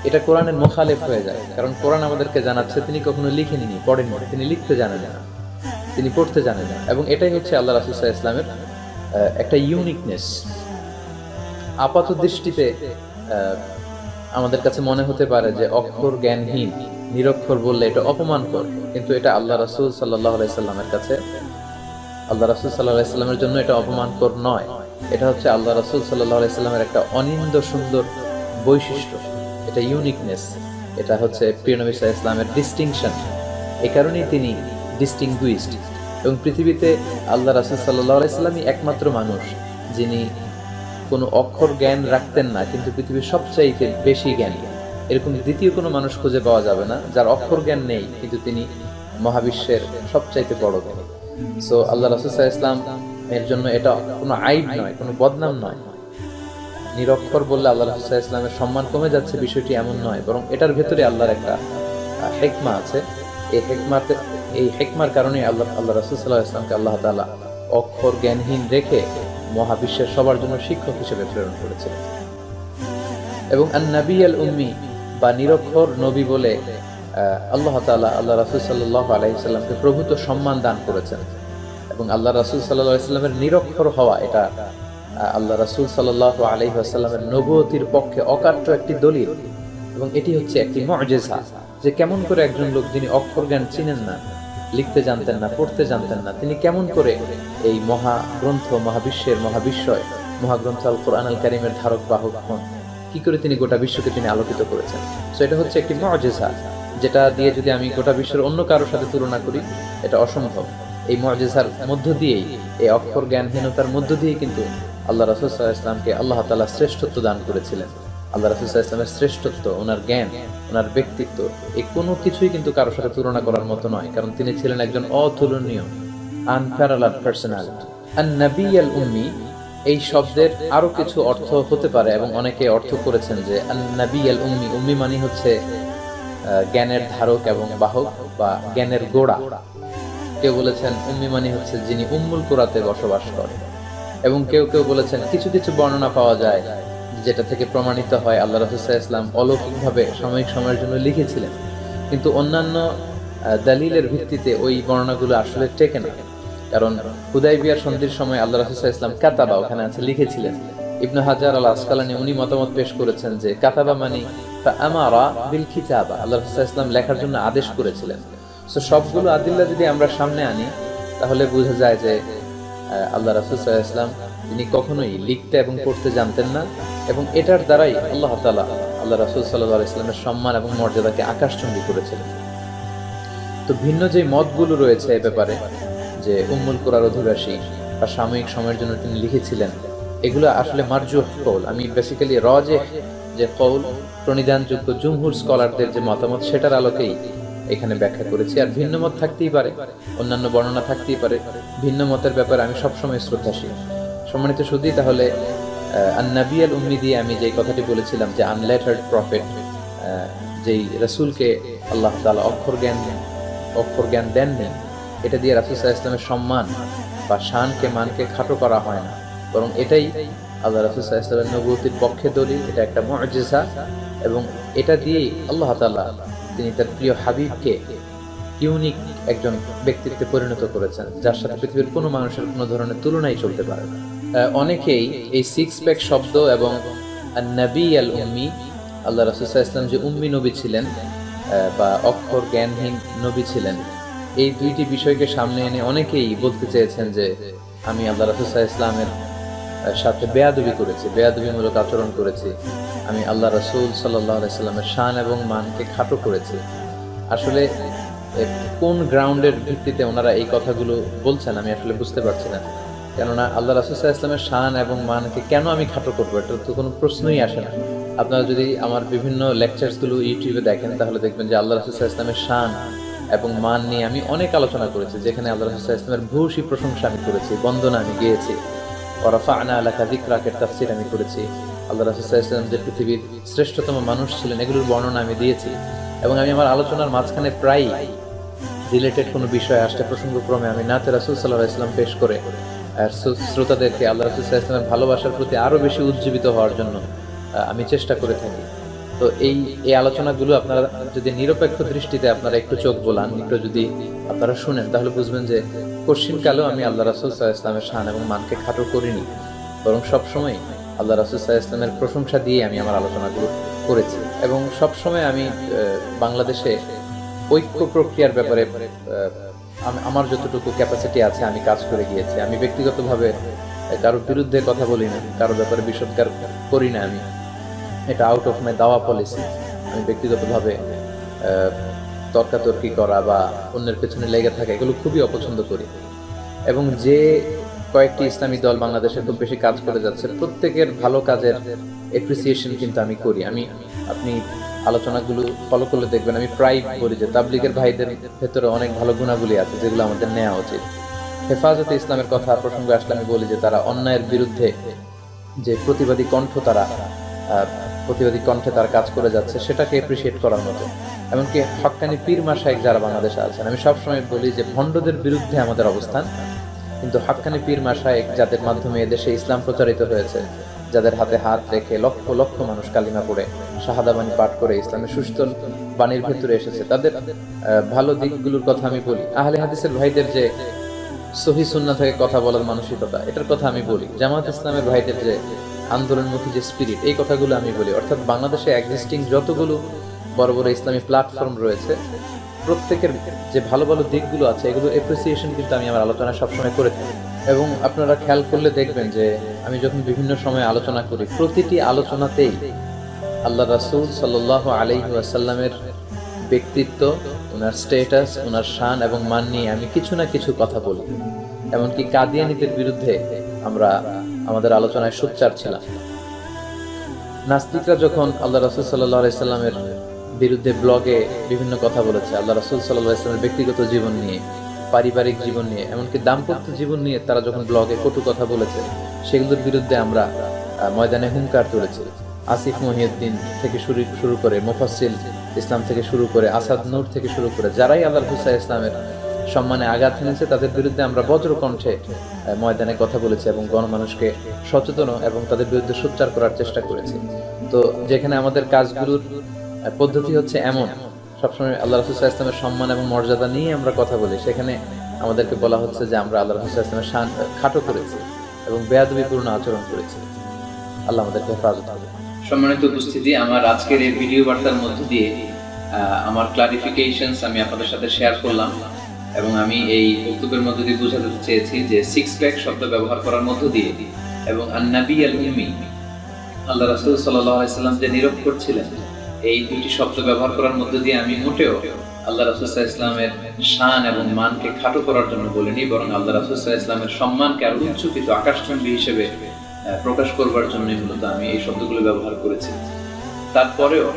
এটা কোরআনের মুখালিফ হয়ে যায়। কারণ কোরআন আমাদেরকে জানাচ্ছে তিনি কখনো লিখেননি, পড়েননি, তিনি লিখতে জানেন না, তিনি পড়তে জানেন না। এবং এটাই হচ্ছে আল্লাহ রাসূল সাল্লাল্লাহু আলাইহি ওয়াসাল্লামের একটা ইউনিকনেস। আপাত দৃষ্টিতে আমাদের কাছে মনে হতে পারে যে অক্ষর জ্ঞানহীন, নিরক্ষর বললে এটা অপমানকর, কিন্তু এটা আল্লাহ রাসূল সাল্লাল্লাহু আলাইহি সাল্লামের কাছে, আল্লাহ রাসূল সাল্লাল্লাহু আলাইহি সাল্লামের জন্য এটা অপমানকর নয়। এটা হচ্ছে আল্লাহ রাসূল সাল্লাল্লাহু আলাইহি সাল্লামের একটা অনিন্দ্য সুন্দর বৈশিষ্ট্য। এটা ইউনিকনেস, এটা হচ্ছে প্রিয় নবী সাল্লাল্লাহু আলাইহি ওয়াসাল্লামের ডিস্টিংশন। এই কারণেই তিনি ডিস্টিংগুইশড। এবং পৃথিবীতে আল্লাহ রাসূল সাল্লাল্লাহু আলাইহি ওয়াসাল্লামই একমাত্র মানুষ যিনি কোনো অক্ষর জ্ঞান রাখতেন না কিন্তু পৃথিবীর সবচাইতে বেশি জ্ঞানী। এরকম দ্বিতীয় কোনো মানুষ খুঁজে পাওয়া যাবে না যার অক্ষর জ্ঞান নেই কিন্তু তিনি মহাবিশ্বের সবচাইতে বড় জ্ঞানী। সো আল্লাহ রাসূল সাল্লাল্লাহু আলাইহি ওয়াসাল্লাম এর জন্য এটা কোনো আইব নয়, কোনো বদনাম নয়। নিরক্ষর বললে আল্লাহ রাসূল সাল্লাল্লাহু আলাইহি ওয়াসাল্লামের সম্মান কমে যাচ্ছে বিষয়টি এমন নয়, বরং এটার ভেতরে আল্লাহর একটা হিকমা আছে। এই হিকমার কারণে আল্লাহ রাসূল সাল্লাল্লাহু আলাইহি ওয়াসাল্লামকে আল্লাহ তাআলা অক্ষর জ্ঞানহীন রেখে মহাবিশ্বের সবার জন্য শিক্ষক হিসেবে প্রেরণ করেছিলেন। এবং আন-নবী আল-উম্মি বা নিরক্ষর নবী বলে আল্লাহ তাআলা আল্লাহ রাসূল সাল্লাল্লাহু আলাইহি ওয়াসাল্লামকে প্রভূত সম্মান দান করেছেন। এবং আল্লাহ রাসূল সাল্লাল্লাহু আলাইহি ওয়াসাল্লামের নিরক্ষর হওয়া এটা আল্লাহ রাসূল সাল্লাল্লাহু আলাইহি ওয়াসাল্লামের নবুয়তির পক্ষে অকাট্য একটি দলিল। এবং এটি হচ্ছে একটি মুআজিজা যে কেমন করে একজন লোক যিনি অক্ষর জ্ঞান চিনেন না, লিখতে জানতেন না, পড়তে জানতেন না, তিনি কেমন করে এই মহাগ্রন্থ, মহাবিশ্বের মহাবিশ্বয় মহাগ্রন্থ আল কোরআন আল কারীমের ধারক বাহক হন, কি করে তিনি গোটা বিশ্বকে তিনি আলোকিত করেছেন। সো এটা হচ্ছে একটি মুআজিজা, যেটা দিয়ে যদি আমি গোটা বিশ্বের অন্য কারোর সাথে তুলনা করি এটা অসম্ভব। এই মুআজিজার মধ্য দিয়েই, এই অক্ষর জ্ঞানহীনতার মধ্য দিয়েই কিন্তু আল্লাহ রাসূল সাল্লাল্লাহু আলাইহি ওয়াসাল্লামকে আল্লাহ তাআলা শ্রেষ্ঠত্ব দান করেছিলেন। আল্লাহ রাসূল সাল্লাল্লাহু আলাইহি ওয়াসাল্লামের শ্রেষ্ঠত্ব, ওনার জ্ঞান, ওনার ব্যক্তিত্ব, এই কোনো কিছুই কিন্তু কারোর সাথে তুলনা করার মতো নয়, কারণ তিনি ছিলেন একজন অতুলনীয়, আনপ্যারালালড পার্সোনালিটি। আন-নবী আল-উম্মি এই শব্দের আরো কিছু অর্থ হতে পারে এবং অনেকে অর্থ করেছেন যে আন-নবী আল-উম্মি, উম্মি মানে হচ্ছে জ্ঞানের ধারক এবং বাহক বা জ্ঞানের গোড়া। কেউ বলেছেন উম্মি মানে হচ্ছে যিনি উম্মুল কুরাতে বসবাস করে। এবং কেউ কেউ বলেছেন কিছু কিছু বর্ণনা পাওয়া যায় যেটা থেকে প্রমাণিত হয় আল্লাহ রাসূল সাল্লাল্লাহু আলাইহি ওয়াসাল্লাম অলৌকিকভাবে সাময়িক সময়ের জন্য লিখেছিলেন, কিন্তু অন্যান্য দলিলের ভিত্তিতে ওই বর্ণনাগুলো আসলে টেকে না। কারণ হুদাইবিয়ার সন্ধির সময় আল্লাহ রাসূল সাল্লাল্লাহু আলাইহি ওয়াসাল্লাম কাতাবা, ওখানে আছে, লিখেছিলেন। ইবনে হাজার আল আসকালানী উনি মতামত পেশ করেছেন যে কাতাবা মানে ফাআমারা বিল কিতাবা, আল্লাহ রাসূল সাল্লাল্লাহু আলাইহি ওয়াসাল্লাম লেখার জন্য আদেশ করেছিলেন। সো সবগুলো আদিল্লা যদি আমরা সামনে আনি তাহলে বোঝা যায় যে আল্লাহ রাসূল সাল্লাল্লাহু আলাইহি ওয়াসাল্লাম তিনি কখনোই লিখতে এবং পড়তে জানতেন না, এবং এটার দ্বারাই আল্লাহ তাআলা আল্লাহ রাসূল সাল্লাল্লাহু আলাইহি ওয়াসাল্লামের সম্মান এবং মর্যাদাকে আকাশচুম্বী করেছিলেন। তো ভিন্ন যে মতগুলো রয়েছে এই ব্যাপারে যে উম্মুল কুরার অধিবাসী বা সাময়িক সময়ের জন্য তিনি লিখেছিলেন, এগুলো আসলে মারজুহ কওল। আমি বেসিক্যালি রাজিহ যে কওল, প্রণিধানযোগ্য জুমহুর স্কলারদের যে মতামত, সেটার আলোকেই এখানে ব্যাখ্যা করেছি। আর ভিন্ন মত থাকতেই পারে, অন্যান্য বর্ণনা থাকতেই পারে, ভিন্ন মতের ব্যাপারে আমি সবসময় শ্রদ্ধাশীল। সম্মানিত শুধু তাহলে আন-নবী আল-উম্মি দিয়ে আমি যেই কথাটি বলেছিলাম যে আনলেটার্ড প্রফেট, যেই রাসূলকে আল্লাহ তাআলা অক্ষর জ্ঞান দেননি, এটা দিয়ে রাসূল সাল্লাল্লাহু আলাইহি ওয়াসাল্লামের সম্মান বা শানকে, মানকে খাটো করা হয় না, বরং এটাই আল্লাহ রাসূল সাল্লাল্লাহু আলাইহি ওয়াসাল্লামের নবুয়তির পক্ষে দলিল। এটা একটা মুআজিজা, এবং এটা দিয়েই আল্লাহ তাআলা তিনি তার প্রিয় হাবিবকে ইউনিক একজন ব্যক্তিত্বে পরিণত করেছেন, যার সাথে পৃথিবীর কোনো মানুষের কোনো ধরনের তুলনাই চলতে পারে না। অনেকেই এই সিক্স প্যাক শব্দ এবং আন-নবী আল-উম্মি, আল্লাহ রাসূল সাল্লাল্লাহু আলাইহি ওয়াসাল্লাম যে উম্মি নবী ছিলেন বা অক্ষর জ্ঞানহীন নবী ছিলেন, এই দুইটি বিষয়কে সামনে এনে অনেকেই বলতে চেয়েছেন যে আমি আল্লাহ রাসূল সাল্লাল্লাহু আলাইহি ওয়াসাল্লামের সাথে বেয়াদবি করেছি, বেয়াদবিমূলক আচরণ করেছি, আমি আল্লাহ রাসূল সাল্লাল্লাহু আলাইহি ওয়াসাল্লামের শান এবং মানকে খাটো করেছি। আসলে কোন গ্রাউন্ডের ভিত্তিতে ওনারা এই কথাগুলো বলছেন আমি আসলে বুঝতে পারছি না। কেননা আল্লাহ রাসূল সাল্লাল্লাহু আলাইহি ওয়াসাল্লামের শান এবং মানকে কেন আমি খাটো করবো, এটা তো কোনো প্রশ্নই আসে না। আপনারা যদি আমার বিভিন্ন লেকচারসগুলো ইউটিউবে দেখেন তাহলে দেখবেন যে আল্লাহ রাসূল সাল্লাল্লাহু আলাইহি ওয়াসাল্লামের শান এবং মান নিয়ে আমি অনেক আলোচনা করেছি, যেখানে আল্লাহ রাসূল সাল্লাল্লাহু আলাইহি ওয়াসাল্লামের ভূয়সী প্রশংসা আমি করেছি, বন্দনা আমি গেয়েছি, ওয়া রাফা'না লাকা যিকরাকের তাফসীর আমি করেছি, আল্লাহ রাসূল সাল্লাল্লাহু আলাইহি ওয়াসাল্লাম যে পৃথিবীর শ্রেষ্ঠতম মানুষ ছিলেন এগুলোর বর্ণনা আমি দিয়েছি। এবং আমি আমার আলোচনার মাঝখানে প্রায় রিলেটেড কোনো বিষয় আসলে প্রসঙ্গক্রমে আমি নাতে রাসূল সাল্লাল্লাহু আলাইহি ওয়াসাল্লাম পেশ করে শ্রোতাদেরকে আল্লাহ রাসূল সাল্লাল্লাহু আলাইহি ওয়াসাল্লামের ভালোবাসার প্রতি আরও বেশি উজ্জীবিত হওয়ার জন্য আমি চেষ্টা করে থাকি। তো এই আলোচনাগুলো আপনারা যদি নিরপেক্ষ দৃষ্টিতে আপনারা একটু চোখ বোলান, একটু যদি আপনারা শুনেন, তাহলে বুঝবেন যে কশ্চিনকালেও আমি আল্লাহ রাসূল সাল্লাল্লাহু আলাইহি ওয়াসাল্লামের শান এবং মানকে খাটো করিনি, বরং সবসময় আল্লাহ রাসূল সাল্লাল্লাহু আলাইহি ওয়াসাল্লামের প্রশংসা দিয়ে আমি আমার আলোচনাগুলো করেছি। এবং সবসময় আমি বাংলাদেশে ঐক্য প্রক্রিয়ার ব্যাপারে আমার যতটুকু ক্যাপাসিটি আছে আমি কাজ করে গিয়েছি। আমি ব্যক্তিগতভাবে কারোর বিরুদ্ধে কথা বলি না, কারোর ব্যাপারে বিষোদ্গার করি না আমি, এটা আউট অফ মাই দাওয়া পলিসি। আমি ব্যক্তিগতভাবে তর্কাতর্কি করা বা অন্যের পেছনে লেগে থাকা এগুলো খুবই অপছন্দ করি। এবং যে কয়েকটি ইসলামী দল বাংলাদেশে খুব বেশি কাজ করে যাচ্ছে, প্রত্যেকের ভালো কাজের এপ্রিসিয়েশন কিন্তু আমি করি। আপনি আলোচনাগুলো ফলো করলে দেখবেন আমি প্রায় বলি যে তাবলিগের ভাইদের ভেতরে অনেক ভালো গুণাবলী আছে যেগুলো আমাদের নেওয়া উচিত। হেফাজতে ইসলামের কথা প্রসঙ্গে আসলে আমি বলি যে তারা অন্যায়ের বিরুদ্ধে যে প্রতিবাদী কণ্ঠে তার কাজ করে যাচ্ছে, সেটাকে এপ্রিসিয়েট করার মতো। এমনকি হক্কানি পীর মাশায়েখ যারা বাংলাদেশে আছেন, আমি সবসময় বলি যে ভণ্ডদের বিরুদ্ধে আমাদের অবস্থান, কিন্তু হক্কানি পীর মাশায়েখ যাদের মাধ্যমে এদেশে ইসলাম প্রচারিত হয়েছে, যাদের হাতে হাত রেখে লক্ষ লক্ষ মানুষ কালিমা পড়ে শাহাদা বাণী পাঠ করে ইসলামের সুস্থ বাণীর ভেতরে এসেছে, তাদের ভালো দিকগুলোর কথা আমি বলি। আহলে হাদিসের ভাইদের যে সহি সুন্নাহ থেকে কথা বলার মানসিকতা, এটার কথা আমি বলি। জামাত ইসলামের ভাইদের যে আন্দোলনমুখী যে স্পিরিট, এই কথাগুলো আমি বলি। অর্থাৎ বাংলাদেশে এক্সিস্টিং যতগুলো বড় বড় ইসলামী প্ল্যাটফর্ম রয়েছে, প্রত্যেকের যে ভালো ভালো দিকগুলো আছে এগুলো এপ্রিসিয়েশন কিন্তু আমি আমার আলোচনায় সবসময় করে থাকি। এবং আপনারা খেয়াল করলে দেখবেন যে আমি যখন বিভিন্ন সময় আলোচনা করি, প্রতিটি আলোচনাতেই আল্লাহ রাসূল সাল্লাল্লাহু আলাইহি ওয়াসাল্লামের ব্যক্তিত্ব, ওনার স্ট্যাটাস, ওনার শান এবং মান নিয়ে আমি কিছু না কিছু কথা বলি। এমনকি কাদিয়ানীদের বিরুদ্ধে আমরা আমাদের আলোচনায় সোচ্চার ছিলাম। নাস্তিকরা যখন আল্লাহ রাসূল সাল্লাল্লাহু আলাইহি সাল্লামের বিরুদ্ধে ব্লগে বিভিন্ন কথা বলেছে, আল্লাহ রাসূল সাল্লাল্লাহু আলাইহি সাল্লামের ব্যক্তিগত জীবন নিয়ে, পারিবারিক জীবন নিয়ে, এমনকি দাম্পত্য জীবন নিয়ে তারা যখন ব্লগে কটু কথা বলেছে, সেগুলোর বিরুদ্ধে আমরা ময়দানে হুঙ্কার তুলেছি। আসিফ মহিউদ্দিন থেকে শুরু করে মুফাসসিল ইসলাম থেকে শুরু করে আসাদ নূর থেকে শুরু করে যারাই আল্লাহ রাসূল ইসলামের সম্মানে আঘাত এনেছে, তাদের বিরুদ্ধে আমরা বজ্রকণ্ঠে ময়দানে কথা বলেছি এবং গণমানুষকে সচেতন এবং তাদের বিরুদ্ধে সোচ্চার করার চেষ্টা করেছি। তো যেখানে আমাদের কাজগুলোর পদ্ধতি হচ্ছে এমন, সবসময় আল্লাহ রাসূল ইসলামের সম্মান এবং মর্যাদা নিয়ে আমরা কথা বলি, সেখানে আমাদেরকে বলা হচ্ছে যে আমরা আল্লাহ রাসূল ইসলামের শান খাটো করেছি এবং বেয়াদবিপূর্ণ আচরণ করেছি। আল্লাহ আমাদেরকে হেফাজত করুন। সম্মানিত উপস্থিতি, আমার আজকের এই ভিডিও বার্তার মধ্য দিয়ে আমার ক্লারিফিকেশনস আমি আপনাদের সাথে শেয়ার করলাম এবং আমি এই বক্তব্যের মধ্য দিয়ে বোঝাতে চেয়েছি যে সিক্স প্যাক শব্দ ব্যবহার করার মধ্য দিয়ে এবং আন-নাবী আল-উম্মি, আল্লাহ রাসূল সাল্লাল্লাহু আলাইহি সাল্লাম যে নিরক্ষর ছিলেন, এই দুটি শব্দ ব্যবহার করার মধ্য দিয়ে আমি মোটেও আল্লাহ রাসূল সাল্লাল্লাহু আলাইহি সাল্লামের শান এবং মানকে খাটো করার জন্য বলিনি, বরং আল্লাহ রাসূল সাল্লাল্লাহু আলাইহি সাল্লামের সম্মানকে আরো উচ্চকিত আকাশচুম্বী হিসেবে প্রকাশ করবার জন্যই মূলত আমি এই শব্দগুলো ব্যবহার করেছি। তারপরেও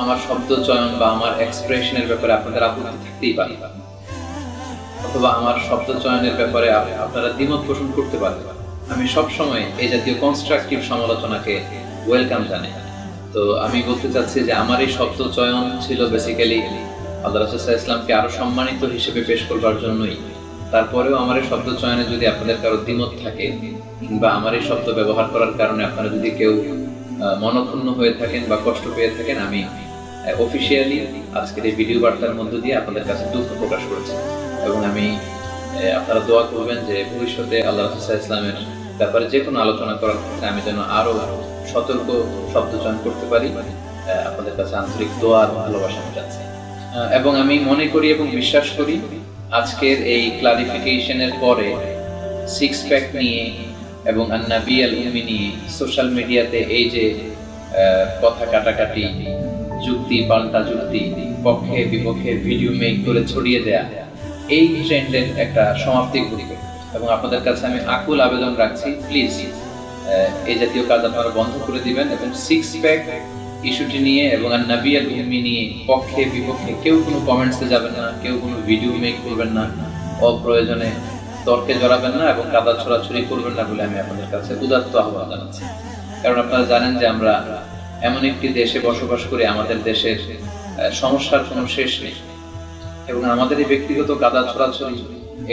আমার শব্দ চয়ন বা আমার এক্সপ্রেশনের ব্যাপারে আপনাদের আপত্তি থাকতেই পারে, অথবা আমার শব্দ চয়নের ব্যাপারে আপনারা দ্বিমত পোষণ করতে পারেন। আমি সবসময় এই জাতীয় কনস্ট্রাকটিভ সমালোচনাকে ওয়েলকাম জানাই। তো আমি বলতে চাচ্ছি যে আমার এই শব্দ চয়ন ছিল বেসিক্যালি আল্লাহ রাসূল সাল্লাল্লাহু আলাইহি ওয়াসাল্লামকে আরো সম্মানিত হিসেবে পেশ করবার জন্যই। তারপরেও আমার এই শব্দ চয়নে যদি আপনাদের কারো দ্বিমত থাকে, কিংবা আমার এই শব্দ ব্যবহার করার কারণে আপনারা যদি কেউ মনক্ষুণ্ণ হয়ে থাকেন বা কষ্ট পেয়ে থাকেন, আমি অফিসিয়ালি আজকের এই ভিডিও বার্তার মধ্য দিয়ে আপনাদের কাছে দুঃখ প্রকাশ করেছি এবং আমি আপনারা দোয়া করবেন যে ভবিষ্যতে আল্লাহ রাসূল সাল্লাল্লাহু আলাইহি ওয়াসাল্লামের ব্যাপারে যে কোনো আলোচনা করার ক্ষেত্রে আমি যেন আরো সতর্ক শব্দ চয়ন করতে পারি। আপনাদের কাছে আন্তরিক দোয়া আর ভালোবাসা চাচ্ছি এবং আমি মনে করি এবং বিশ্বাস করি আজকের এই ক্লারিফিকেশনের পরে সিক্স প্যাক নিয়ে এবং আন-নাবী আল-উম্মি নিয়ে সোশ্যাল মিডিয়াতে এই যে কথা কাটাকাটি, যুক্তি পাল্টা যুক্তি, পক্ষে বিপক্ষে ভিডিও মেক করে ছড়িয়ে দেয়া, এই ট্রেন্ডের একটা সমাপ্তি ঘটবে এবং আপনাদের কাছে আমি আকুল আবেদন রাখছি, প্লিজ এই জাতীয় কাজ আপনারা বন্ধ করে দিবেন এবং সিক্স প্যাক ইস্যুটি নিয়ে এবং আন-নাবী আল-উম্মি নিয়ে পক্ষে বিপক্ষে কেউ কোনো কমেন্টসে যাবেন না, কেউ কোনো ভিডিও মেক করবেন না, অপ্রয়োজনে তর্কে জড়াবেন না এবং কাদা ছড়াছড়ি করবেন না বলে আমি আপনাদের কাছে উদাত্ত আহ্বান জানাচ্ছি। কারণ আপনারা জানেন যে আমরা এমন একটি দেশে বসবাস করি, আমাদের দেশের সমস্যার কোনো শেষ নেই এবং আমাদের এই ব্যক্তিগত কাদা ছড়াছড়ি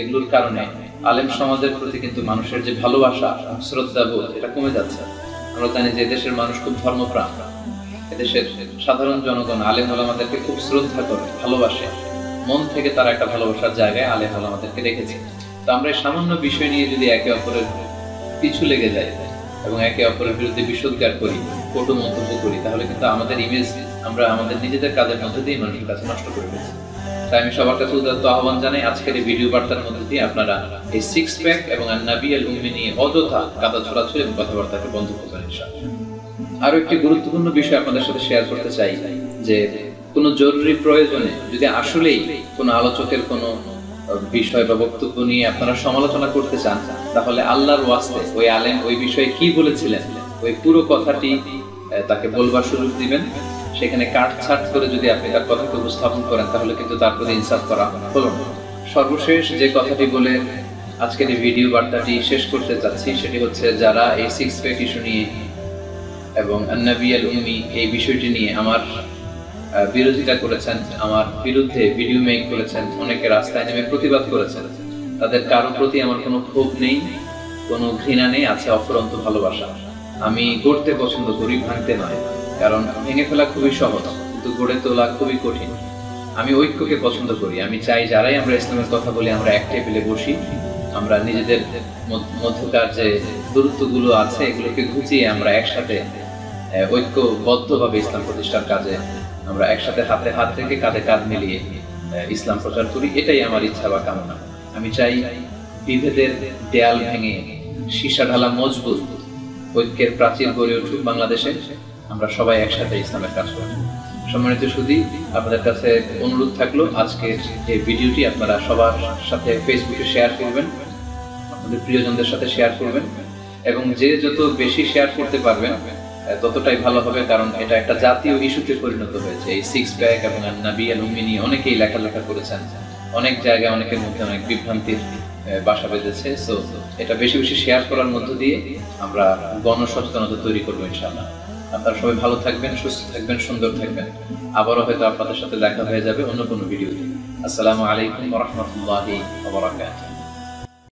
এগুলোর কারণে আলেম সমাজের প্রতি কিন্তু মানুষের যে ভালোবাসা, শ্রদ্ধাবোধ, এটা কমে যাচ্ছে। আমরা জানি যে দেশের মানুষ খুব ধর্মপ্রাণ, এদেশের সাধারণ জনগণ আলেম ওলামাদেরকে খুব শ্রদ্ধা করে, ভালোবাসে, মন থেকে তারা একটা ভালোবাসার জায়গায় আলেম ওলামাদেরকে রেখেছে। তো আমরা এই সামান্য বিষয় নিয়ে যদি একে অপরের পিছু লেগে যাই এবং একে অপরের বিরুদ্ধে বিষোদ্গার করি, কটু মন্তব্য করি, তাহলে কিন্তু আমাদের ইমেজ আমরা আমাদের নিজেদের কাজের মধ্যে দিয়ে মানুষের কাছে নষ্ট করে ফেলছি। তাই আমি সবার কাছে উদাত্ত আহ্বান জানাই, আজকের এই ভিডিও বার্তার মধ্যে দিয়ে আপনারা এই সিক্স প্যাক এবং আন-নাবী আল-উম্মি নিয়ে অযথা কাদা ছড়াছড়ি এবং কথাবার্তাকে বন্ধ করবেন ইনশাআল্লাহ। আরো একটি গুরুত্বপূর্ণ বিষয় আপনাদের সাথে শেয়ার করতে চাই যে কোনো জরুরি প্রয়োজনে যদি আসলেই কোনো আলোচকের কোনো বিষয় বা বক্তব্য নিয়ে আপনারা সমালোচনা করতে চান, তাহলে আল্লাহর ওয়াস্তে ওই আলেম ওই বিষয়ে কি বলেছিলেন ওই পুরো কথাটি তাকে বলবার সুযোগ দিবেন। সেখানে কাটছাট করে যদি আপনি তার কথাকে উপস্থাপন করেন তাহলে কিন্তু তার প্রতি ইনসাফ করা হলো না। সর্বশেষ যে কথাটি বলে আজকের এই ভিডিও বার্তাটি শেষ করতে চাচ্ছি সেটি হচ্ছে, যারা এই 6 প্যাক ইস্যু নিয়ে এবং আন-নবী আল-উম্মি এই বিষয়টি নিয়ে আমার বিরোধিতা করেছেন, আমার বিরুদ্ধে ভিডিও মেক করেছেন, অনেকে রাস্তায় নেমে প্রতিবাদ করেছেন, তাদের কারো প্রতি আমার কোনো ক্ষোভ নেই, কোনো ঘৃণা নেই, আছে অফুরন্ত ভালোবাসা। আমি গড়তে পছন্দ করি, ভাঙতে নয়। কারণ ভেঙে ফেলা খুবই সহজ, কিন্তু গড়ে তোলা খুবই কঠিন। আমি ঐক্যকে পছন্দ করি। আমি চাই যারাই আমরা ইসলামের কথা বলি আমরা এক টেবিলে বসি, আমরা নিজেদের মধ্যকার যে দূরত্বগুলো আছে এগুলোকে ঘুচিয়ে আমরা একসাথে ঐক্যবদ্ধভাবে ইসলাম প্রতিষ্ঠার কাজে আমরা একসাথে হাতে হাত রেখে কাঁধে কাঁধ মিলিয়ে ইসলাম প্রচার করি। এটাই আমার ইচ্ছা বা কামনা। আমি চাই বিভেদের দেয়াল ভেঙে সীসা ঢালা মজবুত ঐক্যের প্রাচীর গড়ে উঠুক বাংলাদেশে, আমরা সবাই একসাথে ইসলামের কাজ করি। সম্মানিত সুধী, আপনাদের কাছে অনুরোধ থাকলো আজকের এই ভিডিওটি আপনারা সবার সাথে ফেসবুকে শেয়ার করবেন, আপনাদের প্রিয়জনদের সাথে শেয়ার করবেন, এবং যে যত বেশি শেয়ার করতে পারবেন ততটাই ভালো হবে। কারণ এটা একটা জাতীয় ইস্যুতে পরিণত হয়েছে। এই 6 প্যাক এবং আন-নবী আল-উম্মি নিয়ে অনেকেই লেখালেখা করেছেন, অনেক জায়গায় অনেকের মধ্যে অনেক বিভ্রান্তির বাসা বেঁধেছে। সো এটা বেশি বেশি শেয়ার করার মধ্য দিয়ে আমরা গণসচেতনতা তৈরি করবো ইনশাআল্লাহ। আপনারা সবাই ভালো থাকবেন, সুস্থ থাকবেন, সুন্দর থাকবেন। আবারও হয়তো আপনাদের সাথে দেখা হয়ে যাবে অন্য কোনো ভিডিওতে। আসসালামু আলাইকুম ওয়া রাহমাতুল্লাহি ওয়া বারাকাতুহু।